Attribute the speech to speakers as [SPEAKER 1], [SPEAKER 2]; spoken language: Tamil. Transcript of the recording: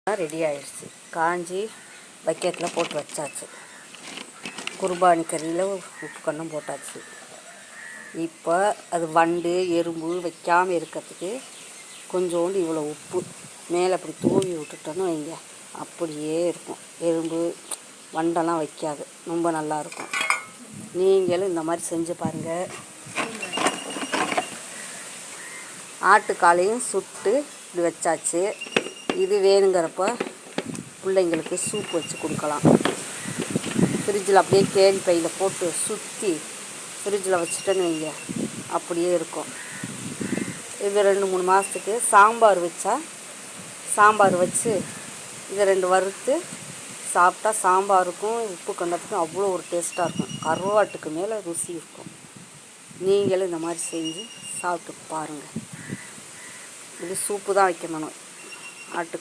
[SPEAKER 1] ரெடி ஆயிடுச்சு. காஞ்சி பக்கெட்டில் போட்டு வச்சாச்சு. குர்பானி கறியில் உப்பு கண்ணும் போட்டாச்சு. இப்போ அது வண்டு எறும்பு வைக்காமல் இருக்கிறதுக்கு கொஞ்சோண்டு இவ்வளோ உப்பு மேலே அப்படி தூவி விட்டுட்டோன்னு வைங்க, அப்படியே இருக்கும். எறும்பு வண்டெல்லாம் வைக்காது, ரொம்ப நல்லாயிருக்கும். நீங்களும் இந்த மாதிரி செஞ்சு பாருங்கள். ஆட்டுக்காலையும் சுட்டு இப்படி வச்சாச்சு. இது வேணுங்கிறப்ப பிள்ளைங்களுக்கு சூப் வச்சு கொடுக்கலாம். ஃப்ரிட்ஜில் அப்படியே கேரி பையில் போட்டு சுற்றி ஃப்ரிட்ஜில் வச்சுட்டேன்னு வைங்க, அப்படியே இருக்கும். இது 2-3 மாதத்துக்கு சாம்பார் வச்சா, சாம்பார் வச்சு இதை 2 வறுத்து சாப்பிட்டா சாம்பாருக்கும் உப்பு கண்டத்துக்கும் அவ்வளோ ஒரு டேஸ்ட்டாக இருக்கும். கருவாட்டுக்கு மேலே ருசி இருக்கும். நீங்களும் இந்த மாதிரி செஞ்சு சாப்பிட்டு பாருங்கள். இது சூப்பு தான் வைக்கணும் ஆட்டு